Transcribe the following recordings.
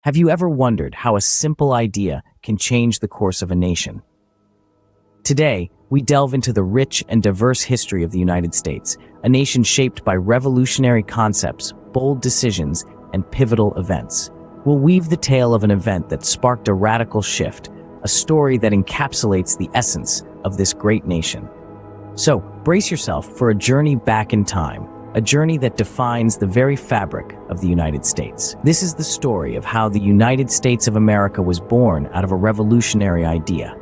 Have you ever wondered how a simple idea can change the course of a nation? Today, we delve into the rich and diverse history of the United States, a nation shaped by revolutionary concepts, bold decisions, and pivotal events. We'll weave the tale of an event that sparked a radical shift, a story that encapsulates the essence of this great nation. So, brace yourself for a journey back in time, a journey that defines the very fabric of the United States. This is the story of how the United States of America was born out of a revolutionary idea.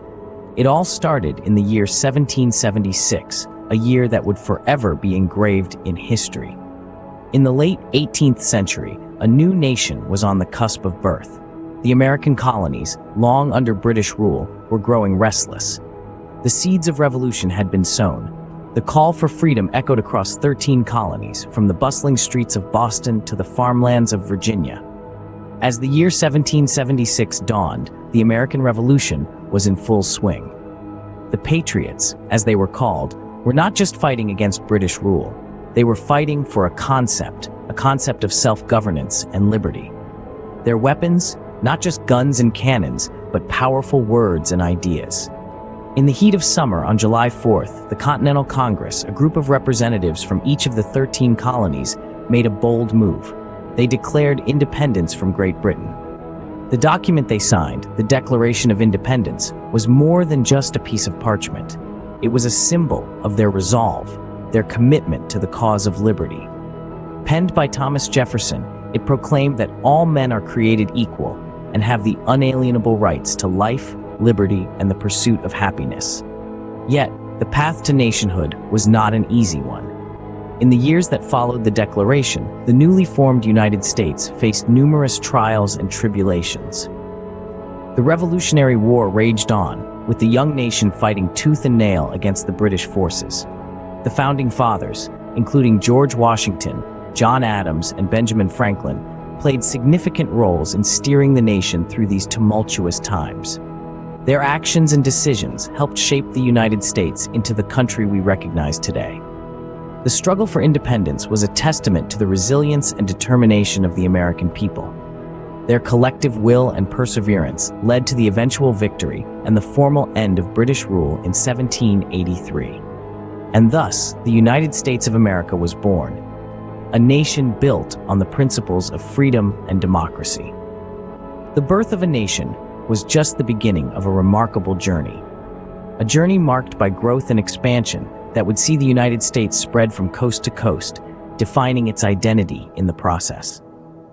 It all started in the year 1776, a year that would forever be engraved in history. In the late 18th century, a new nation was on the cusp of birth. The American colonies, long under British rule, were growing restless. The seeds of revolution had been sown. The call for freedom echoed across 13 colonies, from the bustling streets of Boston to the farmlands of Virginia. As the year 1776 dawned, the American Revolution was in full swing. The Patriots, as they were called, were not just fighting against British rule. They were fighting for a concept of self-governance and liberty. Their weapons, not just guns and cannons, but powerful words and ideas. In the heat of summer on July 4th, the Continental Congress, a group of representatives from each of the 13 colonies, made a bold move. They declared independence from Great Britain. The document they signed, the Declaration of Independence, was more than just a piece of parchment. It was a symbol of their resolve, their commitment to the cause of liberty. Penned by Thomas Jefferson, it proclaimed that all men are created equal and have the unalienable rights to life, liberty, and the pursuit of happiness. Yet, the path to nationhood was not an easy one. In the years that followed the Declaration, the newly formed United States faced numerous trials and tribulations. The Revolutionary War raged on, with the young nation fighting tooth and nail against the British forces. The Founding Fathers, including George Washington, John Adams, and Benjamin Franklin, played significant roles in steering the nation through these tumultuous times. Their actions and decisions helped shape the United States into the country we recognize today. The struggle for independence was a testament to the resilience and determination of the American people. Their collective will and perseverance led to the eventual victory and the formal end of British rule in 1783. And thus, the United States of America was born, a nation built on the principles of freedom and democracy. The birth of a nation was just the beginning of a remarkable journey. A journey marked by growth and expansion that would see the United States spread from coast to coast, defining its identity in the process.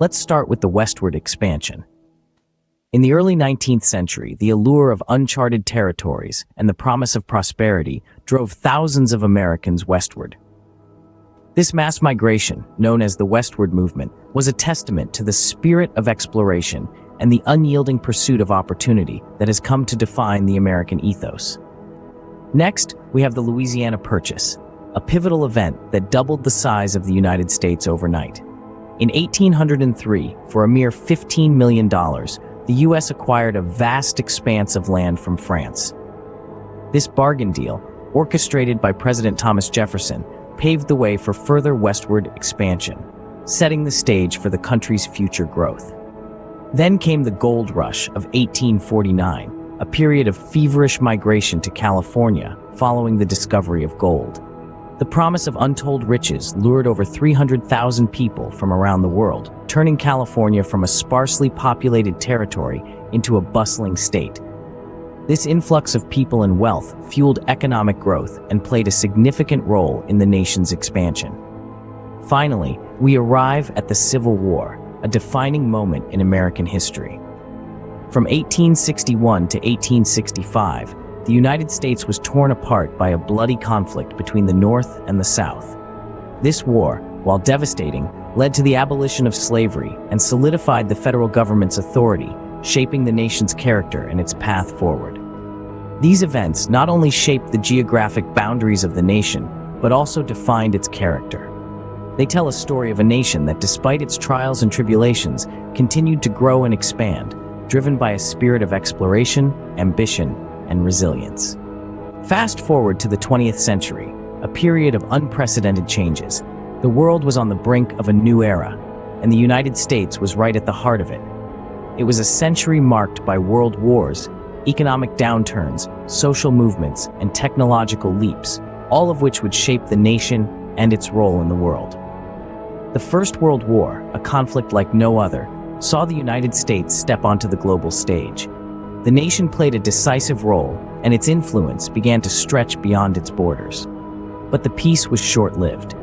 Let's start with the westward expansion. In the early 19th century, the allure of uncharted territories and the promise of prosperity drove thousands of Americans westward. This mass migration, known as the Westward Movement, was a testament to the spirit of exploration and the unyielding pursuit of opportunity that has come to define the American ethos. Next, we have the Louisiana Purchase, a pivotal event that doubled the size of the United States overnight. In 1803, for a mere $15 million, the U.S. acquired a vast expanse of land from France. This bargain deal, orchestrated by President Thomas Jefferson, paved the way for further westward expansion, setting the stage for the country's future growth. Then came the Gold Rush of 1849, a period of feverish migration to California following the discovery of gold. The promise of untold riches lured over 300,000 people from around the world, turning California from a sparsely populated territory into a bustling state. This influx of people and wealth fueled economic growth and played a significant role in the nation's expansion. Finally, we arrive at the Civil War, a defining moment in American history. From 1861 to 1865, the United States was torn apart by a bloody conflict between the North and the South. This war, while devastating, led to the abolition of slavery and solidified the federal government's authority, shaping the nation's character and its path forward. These events not only shaped the geographic boundaries of the nation, but also defined its character. They tell a story of a nation that, despite its trials and tribulations, continued to grow and expand, driven by a spirit of exploration, ambition, and resilience. Fast forward to the 20th century, a period of unprecedented changes. The world was on the brink of a new era, and the United States was right at the heart of it. It was a century marked by world wars, economic downturns, social movements, and technological leaps, all of which would shape the nation and its role in the world. The First World War, a conflict like no other, saw the United States step onto the global stage. The nation played a decisive role, and its influence began to stretch beyond its borders. But the peace was short-lived.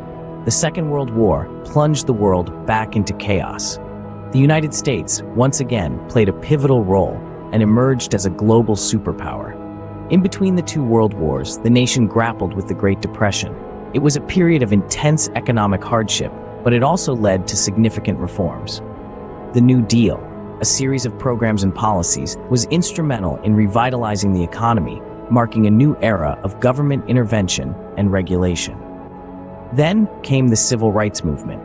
The Second World War plunged the world back into chaos. The United States, once again, played a pivotal role and emerged as a global superpower. In between the two world wars, the nation grappled with the Great Depression. It was a period of intense economic hardship, but it also led to significant reforms. The New Deal, a series of programs and policies, was instrumental in revitalizing the economy, marking a new era of government intervention and regulation. Then came the Civil Rights Movement.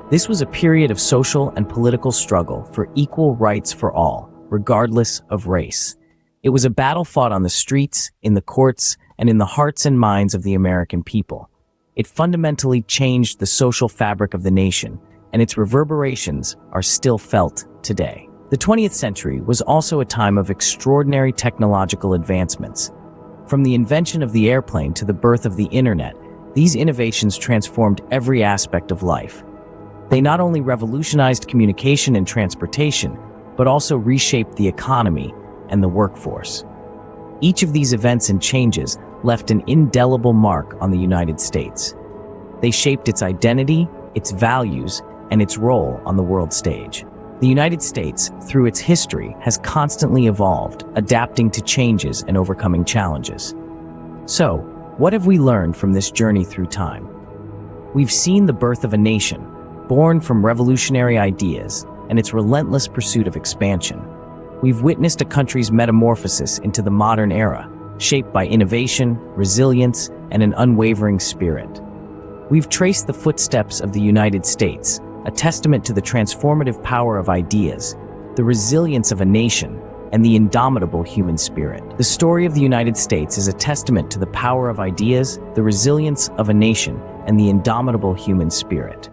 This was a period of social and political struggle for equal rights for all, regardless of race. It was a battle fought on the streets, in the courts, and in the hearts and minds of the American people. It fundamentally changed the social fabric of the nation, and its reverberations are still felt today. The 20th century was also a time of extraordinary technological advancements. From the invention of the airplane to the birth of the internet, these innovations transformed every aspect of life. They not only revolutionized communication and transportation, but also reshaped the economy and the workforce. Each of these events and changes left an indelible mark on the United States. They shaped its identity, its values, and its role on the world stage. The United States, through its history, has constantly evolved, adapting to changes and overcoming challenges. So, what have we learned from this journey through time? We've seen the birth of a nation, born from revolutionary ideas and its relentless pursuit of expansion. We've witnessed a country's metamorphosis into the modern era, shaped by innovation, resilience, and an unwavering spirit. We've traced the footsteps of the United States, a testament to the transformative power of ideas, the resilience of a nation, and the indomitable human spirit. The story of the United States is a testament to the power of ideas, the resilience of a nation, and the indomitable human spirit.